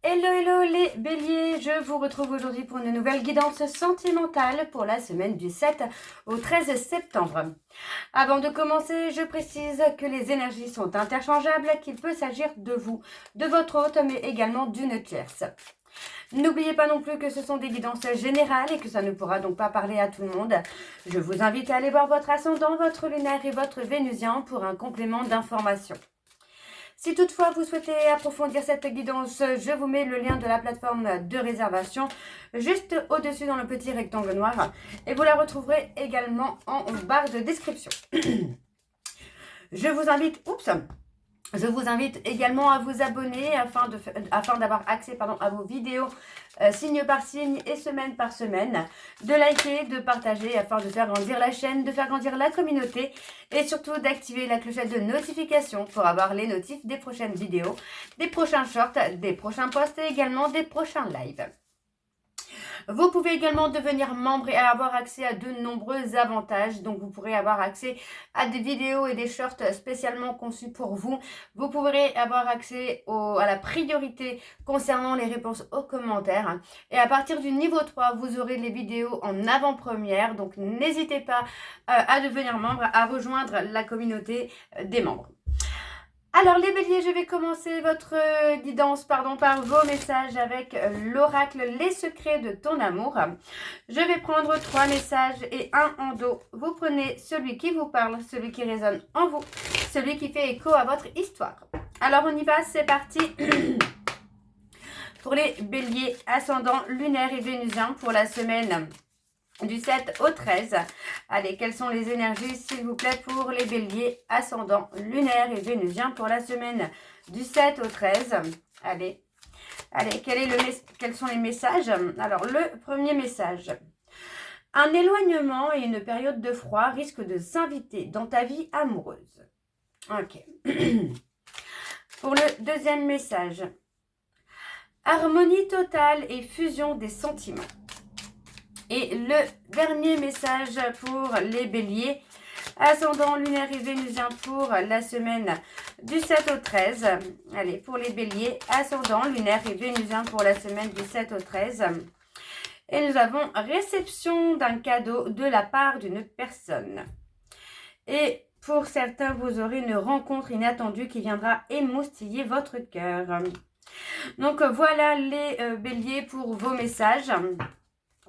Hello, hello les béliers, je vous retrouve aujourd'hui pour une nouvelle guidance sentimentale pour la semaine du 7 au 13 septembre. Avant de commencer, je précise que les énergies sont interchangeables, qu'il peut s'agir de vous, de votre hôte, mais également d'une tierce. N'oubliez pas non plus que ce sont des guidances générales et que ça ne pourra donc pas parler à tout le monde. Je vous invite à aller voir votre ascendant, votre lunaire et votre vénusien pour un complément d'information. Si toutefois vous souhaitez approfondir cette guidance, je vous mets le lien de la plateforme de réservation juste au-dessus dans le petit rectangle noir et vous la retrouverez également en barre de description. Je vous invite également à vous abonner afin d'avoir accès à vos vidéos signe par signe et semaine par semaine, de liker, de partager afin de faire grandir la chaîne, de faire grandir la communauté et surtout d'activer la clochette de notification pour avoir les notifs des prochaines vidéos, des prochains shorts, des prochains posts et également des prochains lives. Vous pouvez également devenir membre et avoir accès à de nombreux avantages. Donc, vous pourrez avoir accès à des vidéos et des shorts spécialement conçus pour vous. Vous pourrez avoir accès à la priorité concernant les réponses aux commentaires. Et à partir du niveau 3, vous aurez les vidéos en avant-première. Donc, n'hésitez pas à devenir membre, à rejoindre la communauté des membres. Alors les béliers, je vais commencer votre guidance par vos messages avec l'oracle Les secrets de ton amour. Je vais prendre 3 messages et un en dos. Vous prenez celui qui vous parle, celui qui résonne en vous, celui qui fait écho à votre histoire. Alors on y va, c'est parti. Pour les béliers, ascendant lunaire et vénusien pour la semaine du 7 au 13. Allez, quelles sont les énergies, s'il vous plaît, pour les béliers, ascendant lunaire et vénusien pour la semaine du 7 au 13. Allez, quels sont les messages? Alors, le premier message. Un éloignement et une période de froid risquent de s'inviter dans ta vie amoureuse. Ok. Pour le deuxième message. Harmonie totale et fusion des sentiments. Et le dernier message pour les béliers, ascendant lunaire et vénusien pour la semaine du 7 au 13. Allez, pour les béliers, ascendant lunaire et vénusien pour la semaine du 7 au 13. Et nous avons réception d'un cadeau de la part d'une personne. Et pour certains, vous aurez une rencontre inattendue qui viendra émoustiller votre cœur. Donc voilà les béliers pour vos messages.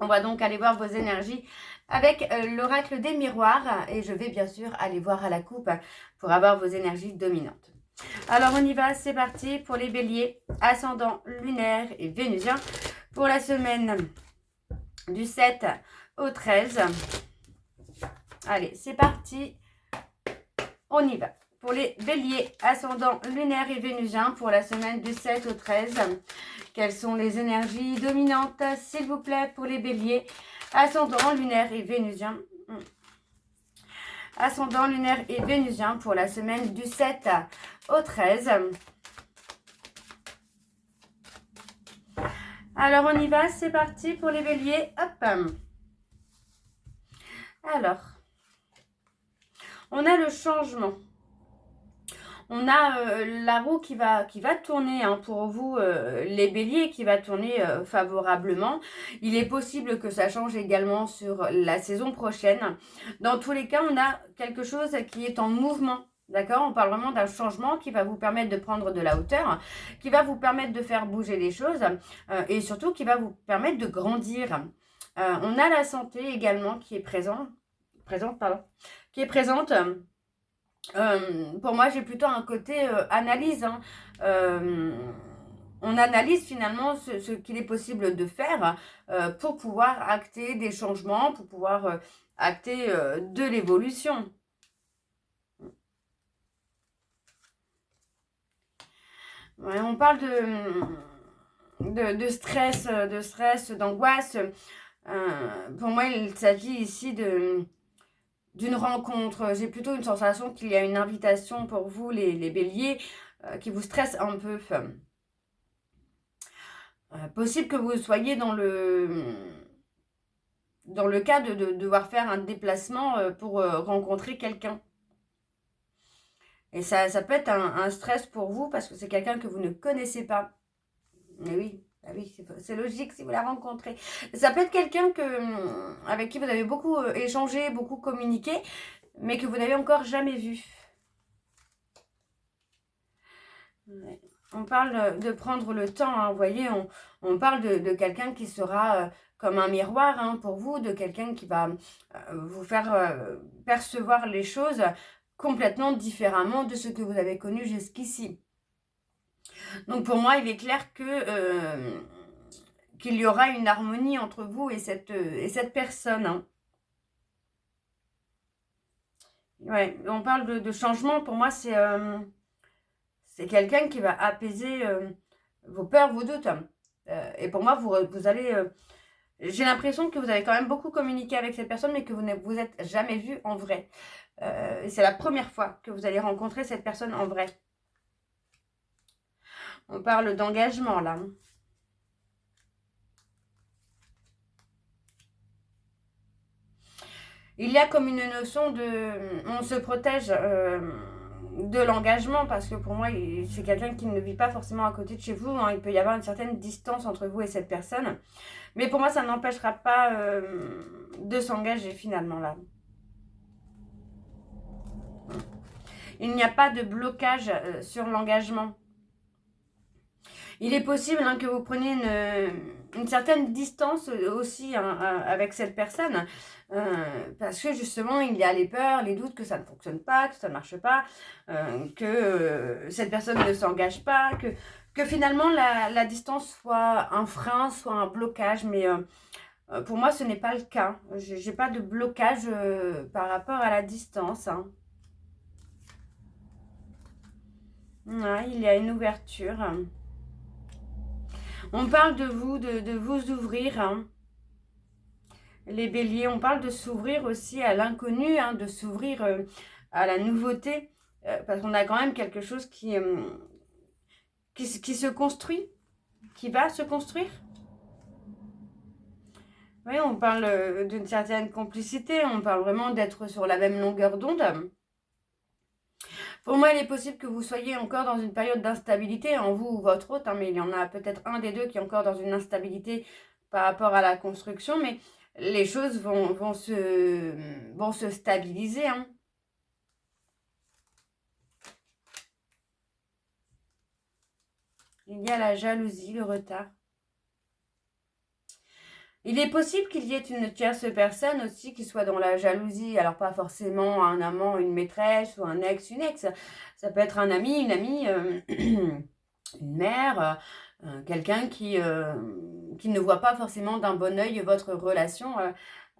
On va donc aller voir vos énergies avec l'oracle des miroirs et je vais bien sûr aller voir à la coupe pour avoir vos énergies dominantes. Alors on y va, c'est parti pour les béliers, ascendant lunaire et vénusien pour la semaine du 7 au 13. Allez, c'est parti, on y va. Pour les béliers, ascendant lunaire et vénusien pour la semaine du 7 au 13. Quelles sont les énergies dominantes, s'il vous plaît, pour les béliers, ascendant lunaire et vénusien. Ascendant lunaire et vénusien pour la semaine du 7 au 13. Alors, on y va, c'est parti pour les béliers. Hop. Alors, on a le changement. On a la roue qui va tourner pour vous, les béliers, qui va tourner favorablement. Il est possible que ça change également sur la saison prochaine. Dans tous les cas, on a quelque chose qui est en mouvement. D'accord? On parle vraiment d'un changement qui va vous permettre de prendre de la hauteur, qui va vous permettre de faire bouger les choses et surtout qui va vous permettre de grandir. On a la santé également qui est présente. Pour moi, j'ai plutôt un côté analyse. On analyse finalement ce qu'il est possible de faire pour pouvoir acter des changements, pour pouvoir acter de l'évolution. Ouais, on parle de stress, d'angoisse. Pour moi, il s'agit ici d'une rencontre. J'ai plutôt une sensation qu'il y a une invitation pour vous, les béliers, qui vous stresse un peu. Possible que vous soyez dans le cas de devoir faire un déplacement pour rencontrer quelqu'un. Et ça peut être un stress pour vous parce que c'est quelqu'un que vous ne connaissez pas. Mais oui, bah oui, c'est logique si vous la rencontrez. Ça peut être quelqu'un avec qui vous avez beaucoup échangé, beaucoup communiqué, mais que vous n'avez encore jamais vu. Ouais. On parle de prendre le temps, hein, vous voyez, on parle de quelqu'un qui sera comme un miroir hein, pour vous, de quelqu'un qui va vous faire percevoir les choses complètement différemment de ce que vous avez connu jusqu'ici. Donc pour moi, il est clair qu'il y aura une harmonie entre vous et cette personne. Hein. Ouais, on parle de changement, pour moi, c'est quelqu'un qui va apaiser vos peurs, vos doutes. Et pour moi, vous allez... j'ai l'impression que vous avez quand même beaucoup communiqué avec cette personne, mais que vous ne vous êtes jamais vu en vrai. Et c'est la première fois que vous allez rencontrer cette personne en vrai. On parle d'engagement, là. Il y a comme une notion de... On se protège de l'engagement, parce que pour moi, c'est quelqu'un qui ne vit pas forcément à côté de chez vous. Hein. Il peut y avoir une certaine distance entre vous et cette personne. Mais pour moi, ça n'empêchera pas de s'engager finalement, là. Il n'y a pas de blocage sur l'engagement. Il est possible hein, que vous preniez une certaine distance aussi hein, avec cette personne. Parce que justement, il y a les peurs, les doutes que ça ne fonctionne pas, que ça ne marche pas, que cette personne ne s'engage pas, que finalement la distance soit un frein, soit un blocage. Mais pour moi, ce n'est pas le cas. Je n'ai pas de blocage par rapport à la distance. Hein. Ouais, il y a une ouverture. On parle de vous ouvrir. Hein. Les béliers, on parle de s'ouvrir aussi à l'inconnu, hein, de s'ouvrir à la nouveauté. Parce qu'on a quand même quelque chose qui se construit, qui va se construire. Oui, on parle d'une certaine complicité, on parle vraiment d'être sur la même longueur d'onde. Pour moi, il est possible que vous soyez encore dans une période d'instabilité, en vous ou votre hôte, hein, mais il y en a peut-être un des deux qui est encore dans une instabilité par rapport à la construction, mais les choses vont se stabiliser. Hein. Il y a la jalousie, le retard. Il est possible qu'il y ait une tierce personne aussi qui soit dans la jalousie. Alors pas forcément un amant, une maîtresse ou un ex, une ex. Ça peut être un ami, une amie, une mère, quelqu'un qui ne voit pas forcément d'un bon œil votre relation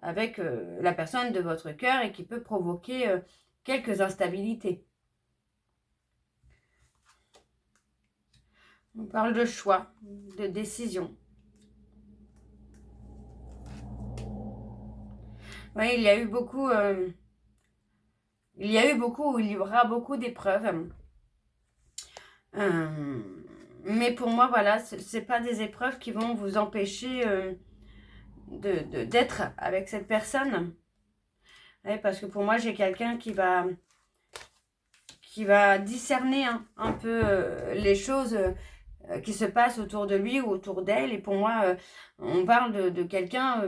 avec la personne de votre cœur et qui peut provoquer quelques instabilités. On parle de choix, de décision. Oui, il y a eu beaucoup, il y aura beaucoup d'épreuves. Mais pour moi, voilà, ce n'est pas des épreuves qui vont vous empêcher d'être avec cette personne. Ouais, parce que pour moi, j'ai quelqu'un qui va discerner un peu les choses qui se passent autour de lui ou autour d'elle. Et pour moi, on parle de quelqu'un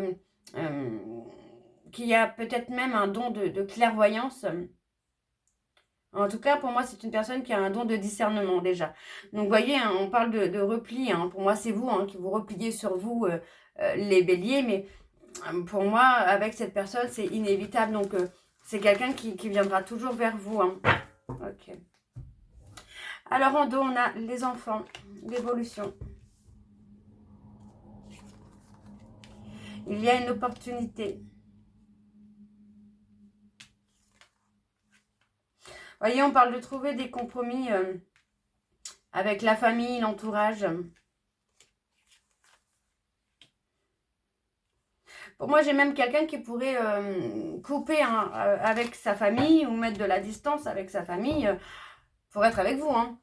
qui a peut-être même un don de clairvoyance. En tout cas, pour moi, c'est une personne qui a un don de discernement déjà. Donc, vous voyez, hein, on parle de repli. Hein. Pour moi, c'est vous hein, qui vous repliez sur vous, les béliers. Mais pour moi, avec cette personne, c'est inévitable. Donc, c'est quelqu'un qui viendra toujours vers vous. Hein. Ok. Alors, en dos, on a les enfants, l'évolution. Il y a une opportunité. Vous voyez, on parle de trouver des compromis avec la famille, l'entourage. Pour moi, j'ai même quelqu'un qui pourrait couper hein, avec sa famille ou mettre de la distance avec sa famille pour être avec vous. Hein.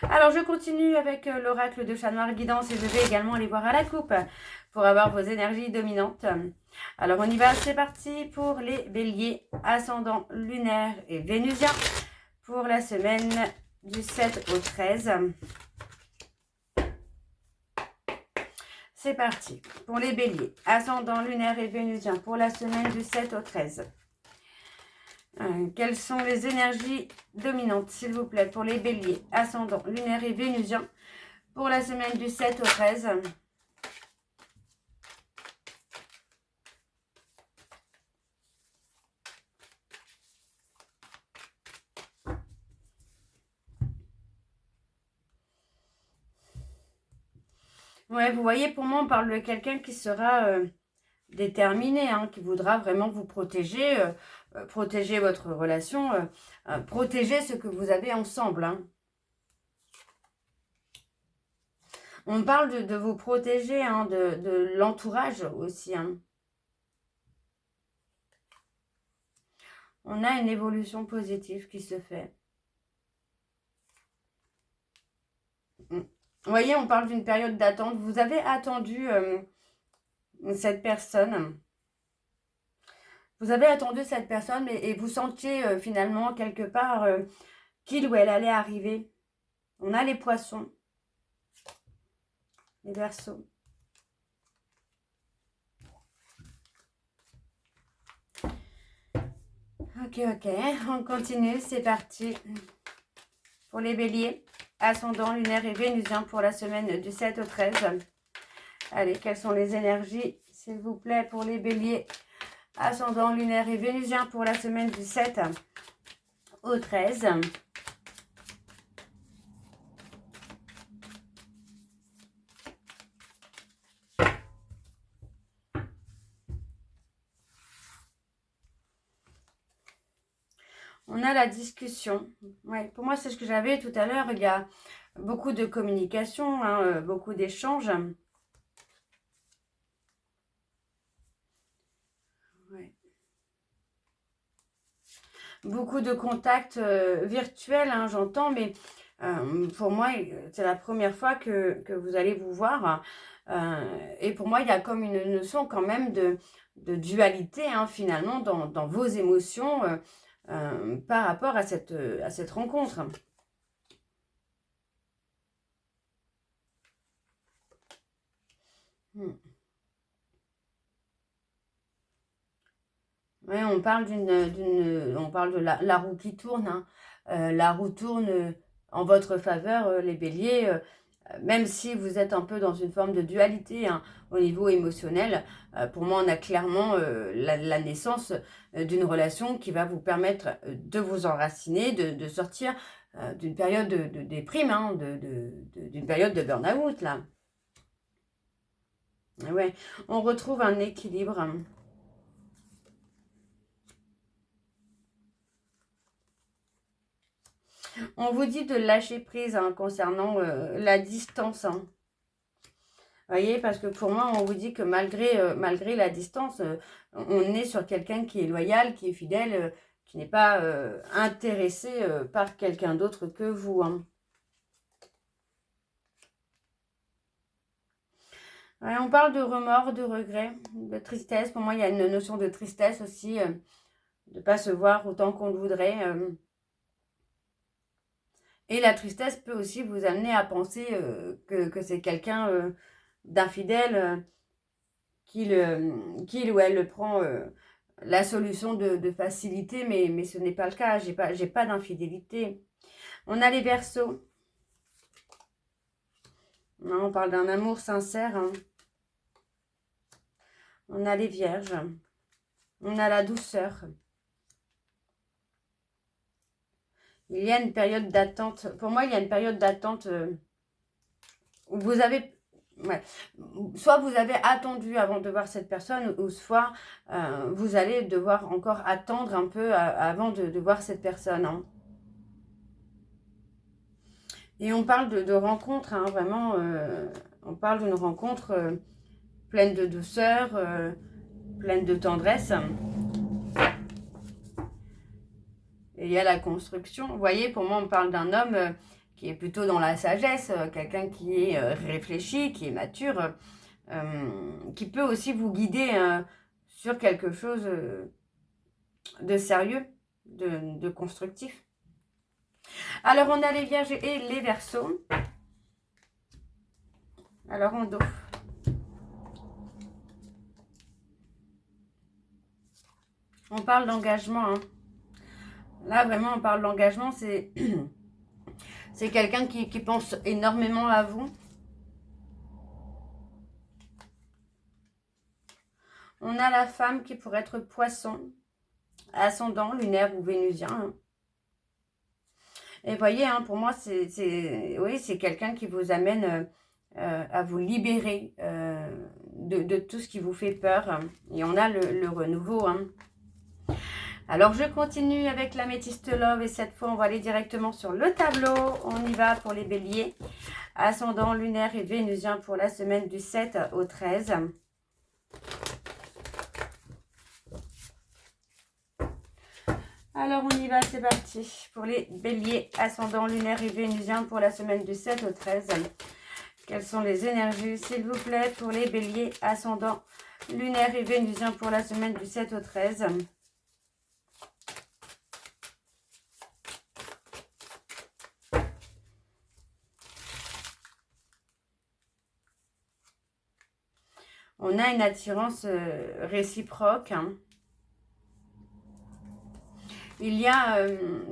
Alors, je continue avec l'oracle de Chat Noir Guidance et je vais également aller voir à la coupe pour avoir vos énergies dominantes. Alors, on y va, c'est parti pour les béliers, ascendant lunaire et vénusien pour la semaine du 7 au 13. C'est parti. Pour les béliers, ascendant lunaire et vénusien pour la semaine du 7 au 13. Quelles sont les énergies dominantes, s'il vous plaît, pour les béliers, ascendant lunaire et vénusien pour la semaine du 7 au 13. Ouais, vous voyez, pour moi, on parle de quelqu'un qui sera déterminé, hein, qui voudra vraiment vous protéger, protéger votre relation, protéger ce que vous avez ensemble. Hein. On parle de vous protéger, hein, de l'entourage aussi. Hein. On a une évolution positive qui se fait. Vous voyez, on parle d'une période d'attente. Vous avez attendu cette personne. Vous avez attendu cette personne et vous sentiez finalement quelque part qu'il ou elle allait arriver. On a les poissons, les Verseaux. Ok, on continue, c'est parti. Pour les béliers, ascendant lunaire et vénusien pour la semaine du 7 au 13. Allez, quelles sont les énergies, s'il vous plaît, pour les béliers, ascendant lunaire et vénusien pour la semaine du 7 au 13. On a la discussion. Ouais, pour moi, c'est ce que j'avais tout à l'heure. Il y a beaucoup de communication, hein, beaucoup d'échanges. Ouais. Beaucoup de contacts virtuels, hein, j'entends, mais pour moi, c'est la première fois que vous allez vous voir. Et pour moi, il y a comme une notion quand même de dualité, hein, finalement, dans vos émotions par rapport à cette rencontre. Ouais, on parle on parle de la roue qui tourne. Hein. La roue tourne en votre faveur, les béliers. Même si vous êtes un peu dans une forme de dualité, hein, au niveau émotionnel, pour moi, on a clairement la naissance d'une relation qui va vous permettre de vous enraciner, de sortir d'une période de déprime, hein, d'une période de burn-out, là. Ouais, on retrouve un équilibre. Hein. On vous dit de lâcher prise, hein, concernant la distance. Hein. Vous voyez, parce que pour moi, on vous dit que malgré la distance, on est sur quelqu'un qui est loyal, qui est fidèle, qui n'est pas intéressé par quelqu'un d'autre que vous. Hein. Ouais, on parle de remords, de regrets, de tristesse. Pour moi, il y a une notion de tristesse aussi, de ne pas se voir autant qu'on le voudrait. Et la tristesse peut aussi vous amener à penser que c'est quelqu'un d'infidèle, qu'il ou elle prend la solution de facilité, mais ce n'est pas le cas. J'ai pas d'infidélité. On a les Verseaux. Non, on parle d'un amour sincère. Hein. On a les Vierges. On a la douceur. Il y a une période d'attente. Pour moi, il y a une période d'attente où vous avez... Ouais. Soit vous avez attendu avant de voir cette personne, ou soit vous allez devoir encore attendre un peu avant de voir cette personne. Hein. Et on parle de rencontre, hein, vraiment, on parle d'une rencontre pleine de douceur, pleine de tendresse. Et il y a la construction. Vous voyez, pour moi, on parle d'un homme qui est plutôt dans la sagesse, quelqu'un qui est réfléchi, qui est mature, qui peut aussi vous guider sur quelque chose de sérieux, de constructif. Alors, on a les Vierges et les Verseaux. Alors, on dos. On parle d'engagement. Hein. Là, vraiment, on parle d'engagement. C'est quelqu'un qui pense énormément à vous. On a la femme qui pourrait être poisson, ascendant, lunaire ou vénusien. Hein. Et voyez, hein, pour moi, c'est quelqu'un qui vous amène à vous libérer de tout ce qui vous fait peur. Et on a le renouveau. Hein. Alors, je continue avec l'améthyste love et cette fois, on va aller directement sur le tableau. On y va pour les béliers. Ascendant, lunaire et vénusien pour la semaine du 7 au 13. Alors, on y va, c'est parti. Pour les béliers, ascendant, lunaire et vénusien pour la semaine du 7 au 13. Quelles sont les énergies, s'il vous plaît, pour les béliers, ascendant, lunaire et vénusien pour la semaine du 7 au 13. On a une attirance réciproque. Hein. Il y a,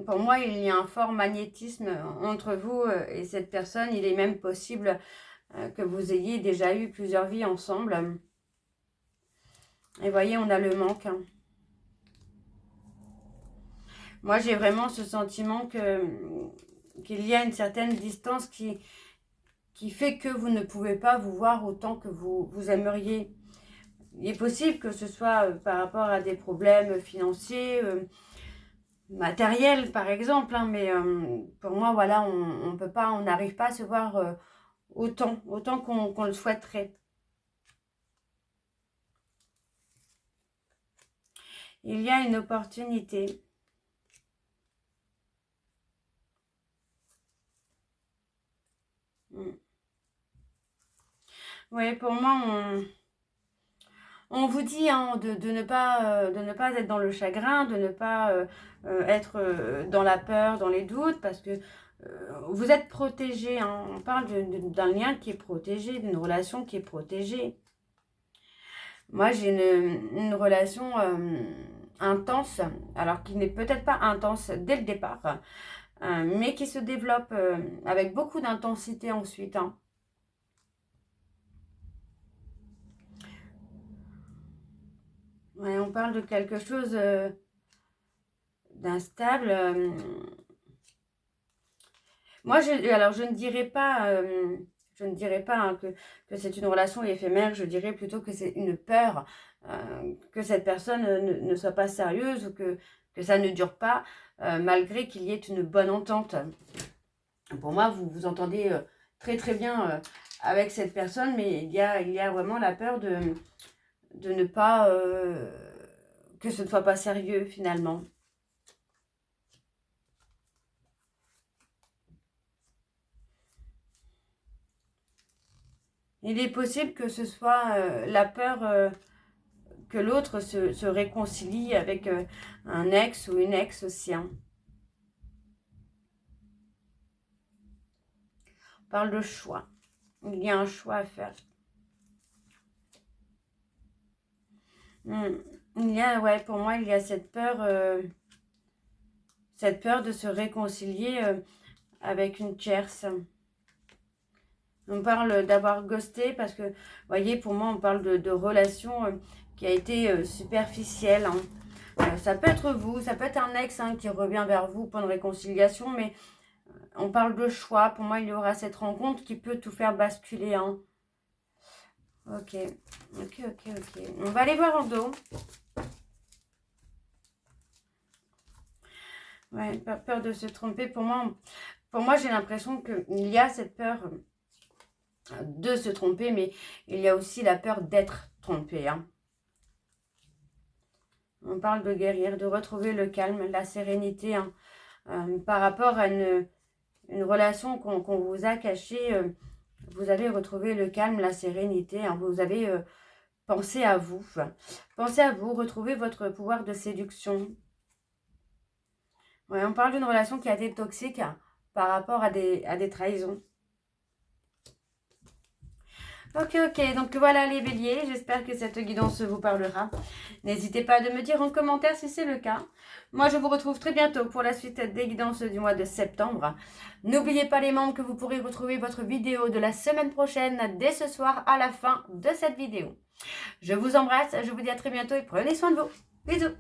pour moi, il y a un fort magnétisme entre vous et cette personne. Il est même possible que vous ayez déjà eu plusieurs vies ensemble. Et voyez, on a le manque. Hein. Moi, j'ai vraiment ce sentiment qu'il y a une certaine distance qui fait que vous ne pouvez pas vous voir autant que vous aimeriez. Il est possible que ce soit par rapport à des problèmes financiers, matériels par exemple, hein, mais pour moi, voilà, on peut pas, on n'arrive pas à se voir autant qu'on le souhaiterait. Il y a une opportunité. Oui, pour moi, on vous dit hein, de ne pas être dans le chagrin, de ne pas être dans la peur, dans les doutes, parce que vous êtes protégé. Hein. On parle d'un lien qui est protégé, d'une relation qui est protégée. Moi, j'ai une relation intense, alors qui n'est peut-être pas intense dès le départ, mais qui se développe avec beaucoup d'intensité ensuite. Hein. Ouais, on parle de quelque chose d'instable. Moi, alors je ne dirais pas, hein, que c'est une relation éphémère. Je dirais plutôt que c'est une peur que cette personne ne soit pas sérieuse ou que ça ne dure pas, malgré qu'il y ait une bonne entente. Pour moi, vous vous entendez très très bien avec cette personne, mais il y a vraiment la peur de ne pas que ce ne soit pas sérieux finalement. Il est possible que ce soit la peur que l'autre se réconcilie avec un ex ou une ex aussi. Hein. On parle de choix. Il y a un choix à faire. Il y a, ouais, pour moi, il y a cette peur de se réconcilier avec une tierce. On parle d'avoir ghosté parce que, vous voyez, pour moi, on parle de relation qui a été superficielle. Hein. Ça peut être vous, ça peut être un ex hein, qui revient vers vous pour une réconciliation, mais on parle de choix. Pour moi, il y aura cette rencontre qui peut tout faire basculer. Hein. Ok. On va aller voir en dos. Ouais, pas peur de se tromper. Pour moi j'ai l'impression qu'il y a cette peur de se tromper, mais il y a aussi la peur d'être trompé. Hein. On parle de guérir, de retrouver le calme, la sérénité hein, par rapport à une relation qu'on vous a cachée. Vous avez retrouvé le calme, la sérénité. Hein, vous avez pensé à vous. Pensez à vous, retrouvez votre pouvoir de séduction. Ouais, on parle d'une relation qui a été toxique par rapport à des trahisons. Ok, donc voilà les béliers, j'espère que cette guidance vous parlera. N'hésitez pas à me dire en commentaire si c'est le cas. Moi, je vous retrouve très bientôt pour la suite des guidances du mois de septembre. N'oubliez pas les membres que vous pourrez retrouver votre vidéo de la semaine prochaine dès ce soir à la fin de cette vidéo. Je vous embrasse, je vous dis à très bientôt et prenez soin de vous. Bisous.